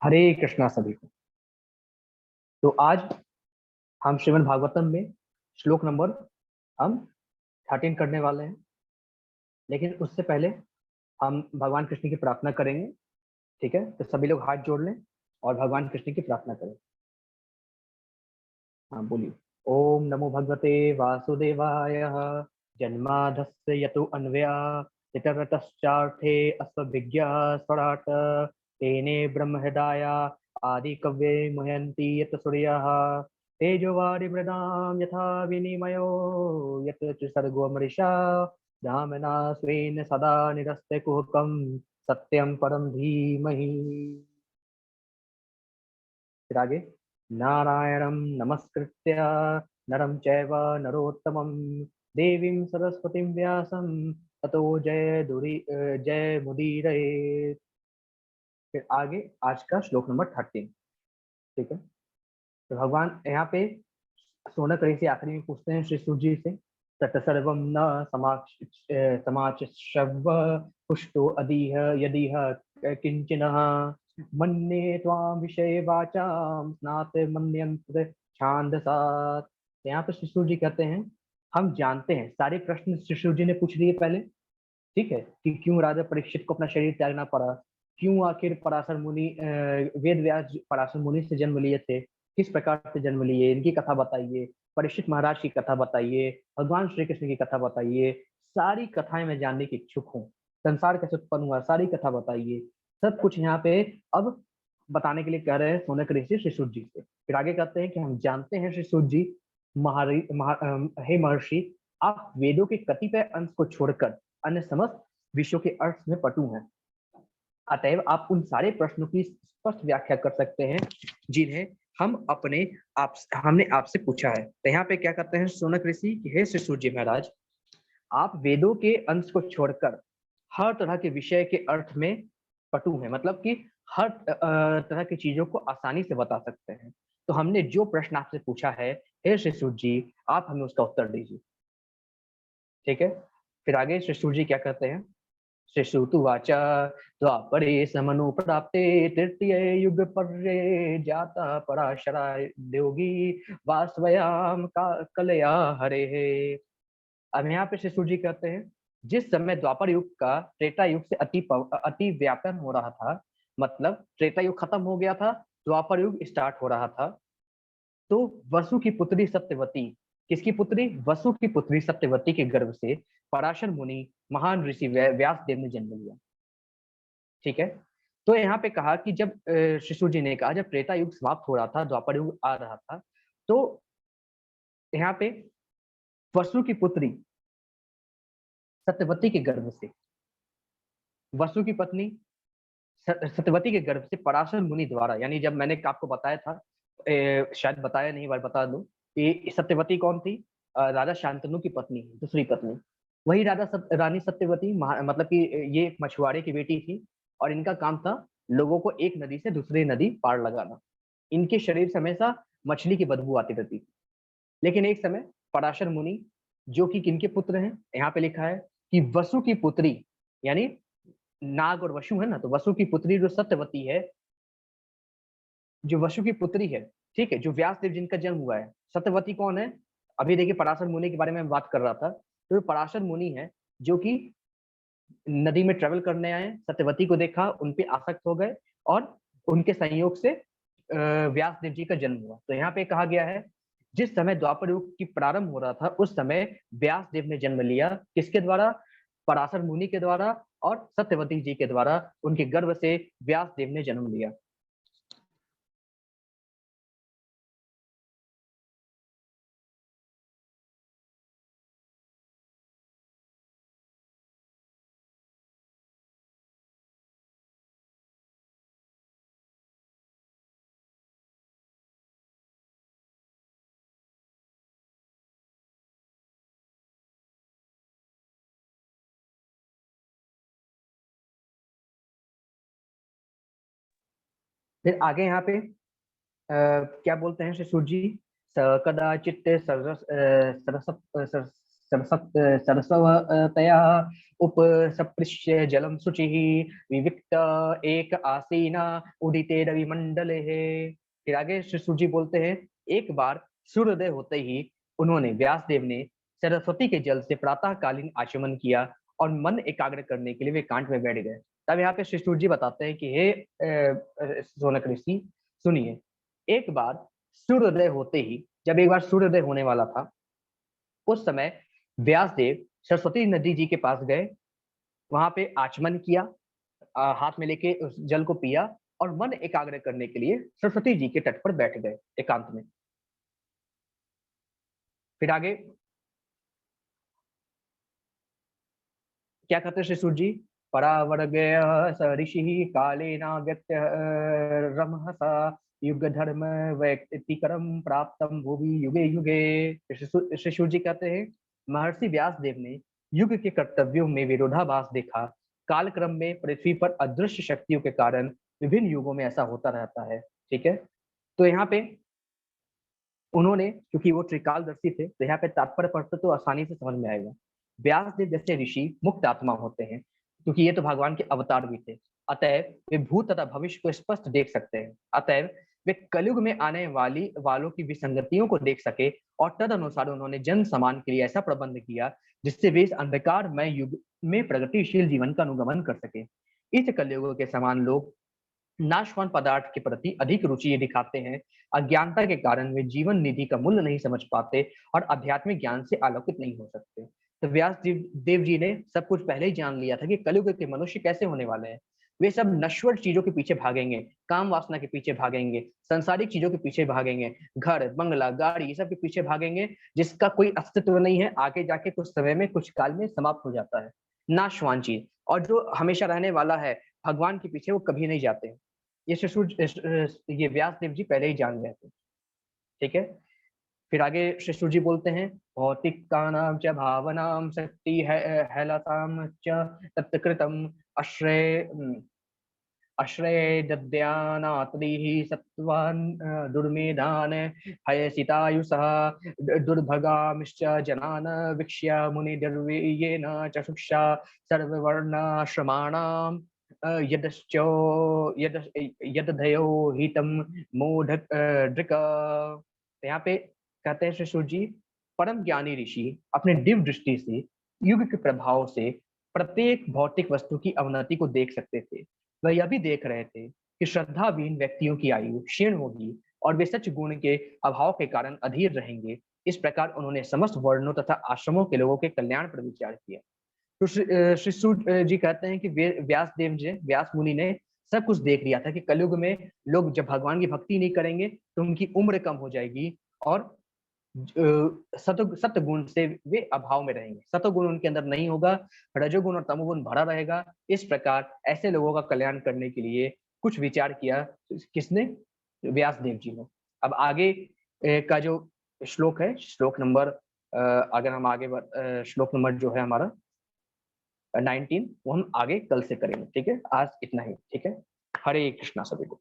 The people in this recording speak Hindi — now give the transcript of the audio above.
हरे कृष्णा सभी को। तो आज हम श्रीमद् भागवतम में श्लोक नंबर हम 13 करने वाले हैं। लेकिन उससे पहले हम भगवान कृष्ण की प्रार्थना करेंगे। ठीक है, तो सभी लोग हाथ जोड़ लें और भगवान कृष्ण की प्रार्थना करें। हाँ, बोलिए। ओम नमो भगवते वासुदेवाय। जन्माधस्य यतो अन्वया तितरतश्चार्थे अस्मभिज्ञा स्वराट तेने ब्रह्म हृदया आदि कव्ये मुह्यन्ति यत् सूर्यः तेजोवारिमृदां यथा विनिमयो यत्र त्रिसर्गो मृषा धाम्ना स्वेन सदा निरस्ते कुहकं सत्यं परं धीमहि। फिर आगे। नारायणं नमस्कृत्य नरं चैव नरोत्तमं देवीं सरस्वतीं व्यासं ततो जय मुदीरये। फिर आगे आज का श्लोक नंबर 13। ठीक है, तो भगवान यहाँ पे सोनक ऋषि आखिरी में पूछते हैं श्री सूत जी से, तत्सर्वं न समाचश्रव पुष्टो अदीह यदीह किंचनः मन्ये त्वां विषये वाचां स्नात मन्यन्त्र छान्दसात्। यहाँ पे श्री सूत जी कहते हैं, हम जानते हैं सारे प्रश्न श्री सूत जी ने पूछ लिए पहले। ठीक है, कि क्यों राजा परीक्षित को अपना शरीर त्यागना पड़ा, क्यों आखिर पराशर मुनि वेद व्यास पराशर मुनि से जन्म लिए थे, किस प्रकार से जन्म लिए, इनकी कथा बताइए, परीक्षित महाराज की कथा बताइए, भगवान श्री कृष्ण की कथा बताइए। सारी कथाएं मैं जानने की इच्छुक हूँ। संसार कैसे उत्पन्न हुआ, सारी कथा बताइए। सब कुछ यहाँ पे अब बताने के लिए कह रहे हैं सोनक ऋषि श्री सूत जी से। फिर आगे कहते हैं कि हम जानते हैं श्री सूत जी, हे महर्षि, आप वेदों के कतिपय अंश को छोड़कर अन्य समस्त विषयों के अर्थ में पटु हैं। अतएव आप उन सारे प्रश्नों की स्पष्ट व्याख्या कर सकते हैं जिन्हें हमने आपसे पूछा है। तो यहाँ पे क्या कहते हैं सोनक ऋषि कि हे श्री सूत जी महाराज, आप वेदों के अंश को छोड़कर हर तरह के विषय के अर्थ में पटु हैं, मतलब कि हर तरह की चीजों को आसानी से बता सकते हैं। तो हमने जो प्रश्न आपसे पूछा है, हे श्री सूत जी, आप हमें उसका उत्तर दीजिए। ठीक है, फिर आगे श्री सूत जी क्या कहते हैं, श्रीशुतुवाच द्वापरे समनुप्राप्ते तृतीये युगपर्ये जाता पराशराय योगी वास्वयाम का कलया हरे। अब यहाँ पे श्री जी कहते हैं, जिस समय द्वापर युग का त्रेता युग से अति व्यापन हो रहा था, मतलब त्रेता युग खत्म हो गया था, द्वापर युग स्टार्ट हो रहा था, तो वसु की पुत्री सत्यवती, किसकी पुत्री, वसु की पुत्री सत्यवती के गर्भ से पराशर मुनि महान ऋषि व्यास देव ने जन्म लिया। ठीक है, तो यहाँ पे कहा कि जब शिशु जी ने कहा जब त्रेता युग समाप्त हो रहा था, द्वापर युग आ रहा था, तो यहाँ पे वसु की पुत्री सत्यवती के गर्भ से, वसु की पत्नी सत्यवती के गर्भ से पराशर मुनि द्वारा, यानी जब मैंने आपको बताया था, शायद बताया नहीं, बार बता दूं कि सत्यवती कौन थी, राजा शांतनु की पत्नी, दूसरी पत्नी। वही रानी सत्यवती मतलब कि ये एक मछुआरे की बेटी थी, और इनका काम था लोगों को एक नदी से दूसरी नदी पार लगाना। इनके शरीर से हमेशा मछली की बदबू आती रहती थी। लेकिन एक समय पराशर मुनि, जो कि किनके पुत्र हैं, यहाँ पे लिखा है कि वसु की पुत्री, यानी नाग और वसु है ना, तो वसु की पुत्री जो सत्यवती है, जो वसु की पुत्री है, ठीक है, जो व्यास देव जिनका जन्म हुआ है, सत्यवती कौन है, अभी देखिए पराशर मुनि के बारे में बात कर रहा था, तो पराशर मुनि है जो कि नदी में ट्रेवल करने आए, सत्यवती को देखा, उन पे आसक्त हो गए, और उनके संयोग से व्यास देव जी का जन्म हुआ। तो यहाँ पे कहा गया है, जिस समय द्वापर युग की प्रारंभ हो रहा था, उस समय व्यास देव ने जन्म लिया, किसके द्वारा, पराशर मुनि के द्वारा, और सत्यवती जी के द्वारा उनके गर्भ से व्यास देव ने जन्म लिया। फिर आगे यहाँ पे क्या बोलते हैं श्री सूर्य जी, कदाचित सरस्वतया उपसपृश्य जलम शुचि विविक्त एक आसीना उदिते रविमंडले। फिर आगे श्री सूर्य जी बोलते हैं, एक बार सूर्योदय होते ही उन्होंने, व्यास देव ने, सरस्वती के जल से प्रातःकालीन आचमन किया और मन एकाग्र करने के लिए वे एकांत में बैठ गए। तब यहाँ पे श्री सूर्य जी बताते हैं कि हे शौनक ऋषि, सुनिए, एक बार सूर्योदय होते ही, जब एक बार सूर्योदय होने वाला था, उस समय व्यास देव सरस्वती नदी जी के पास गए, वहां पे आचमन किया, हाथ में लेके उस जल को पिया और मन एकाग्र करने के लिए सरस्वती जी के तट पर बैठ गए एकांत में। फिर आगे क्या कहते हैं श्री सूर्य जी, परावर्गय स ऋषि कालेना व्यक्त रमहसा युग धर्म व्यक्तिकरम प्राप्तम भूवि युगे युगे। श्री सूर्य जी कहते हैं, महर्षि व्यास देव ने युग के कर्तव्यों में विरोधाभास देखा। कालक्रम में पृथ्वी पर अदृश्य शक्तियों के कारण विभिन्न युगों में ऐसा होता रहता है। ठीक है, तो यहाँ पे उन्होंने, क्योंकि वो त्रिकालदर्शी थे, तो यहाँ पे तात्पर्य पढ़ते तो आसानी से समझ में आएगा। व्यास देव जैसे ऋषि मुक्त आत्मा होते हैं, क्योंकि ये तो भगवान के अवतार भी थे, अतएव वे भूत तथा भविष्य को स्पष्ट देख सकते हैं। अतएव वे कलयुग में आने वालों की विसंगतियों को देख सके और तद अनुसार उन्होंने जन समान के लिए ऐसा प्रबंध किया जिससे वे इस अंधकारमय युग में प्रगतिशील जीवन का अनुगमन कर सके। इस कलयुग के समान लोग नाशवान पदार्थ के प्रति अधिक रुचि दिखाते हैं। अज्ञानता के कारण वे जीवन निधि का मूल्य नहीं समझ पाते और आध्यात्मिक ज्ञान से आलोकित नहीं हो सकते। तो व्यास देव जी ने सब कुछ पहले ही जान लिया था कि कलयुग के मनुष्य कैसे होने वाले हैं। वे सब नश्वर चीजों के पीछे भागेंगे, काम वासना के पीछे भागेंगे, सांसारिक चीजों के पीछे भागेंगे, घर बंगला गाड़ी सब के पीछे भागेंगे, जिसका कोई अस्तित्व नहीं है, आगे जाके कुछ समय में, कुछ काल में समाप्त हो जाता है। नाशवान चीज, और जो हमेशा रहने वाला है भगवान के पीछे, वो कभी नहीं जाते। ये व्यास देव जी पहले ही जान गए थे। ठीक है, फिर आगे शिशु जी बोलते हैं, भौतिकानां च भावनां शक्ति हैलतां च तत्कृतम् अश्रय अश्रय दद्यानात्रिः सत्त्वान् दुर्मेधान् हयसितायुषः दुर्भगांश्च जनान् वीक्ष्य मुनिर्वीयेन चक्षुषा सर्ववर्णाश्रमाणां यदश्चो यद यदधयो हितं मूढ़ दृक्। यहाँ पे कहते हैं शिशु जी, परम ज्ञानी ऋषि अपने दिव्य दृष्टि से युग के प्रभाव से प्रत्येक भौतिक वस्तु की अवनति को देख सकते थे। वह यह भी देख रहे थे कि श्रद्धाविहीन व्यक्तियों की आयु क्षीण होगी और वे सच गुण के अभाव के कारण अधीर रहेंगे। इस प्रकार उन्होंने समस्त वर्णों तथा आश्रमों के लोगों के कल्याण पर विचार किया। तो श्री सूत जी कहते हैं कि व्यास देव जी, व्यास मुनि ने सब कुछ देख लिया था कि कलयुग में लोग जब भगवान की भक्ति नहीं करेंगे तो उनकी उम्र कम हो जाएगी और सतगुण से वे अभाव में रहेंगे, सतगुण उनके अंदर नहीं होगा, रजोगुण और तमोगुण भरा रहेगा। इस प्रकार ऐसे लोगों का कल्याण करने के लिए कुछ विचार किया। किसने? व्यास देव जी ने। अब आगे का जो श्लोक है, श्लोक नंबर अगर हम आगे श्लोक नंबर जो है हमारा 19, वो हम आगे कल से करेंगे। ठीक है, आज इतना ही। ठीक है, हरे कृष्णा सभी को।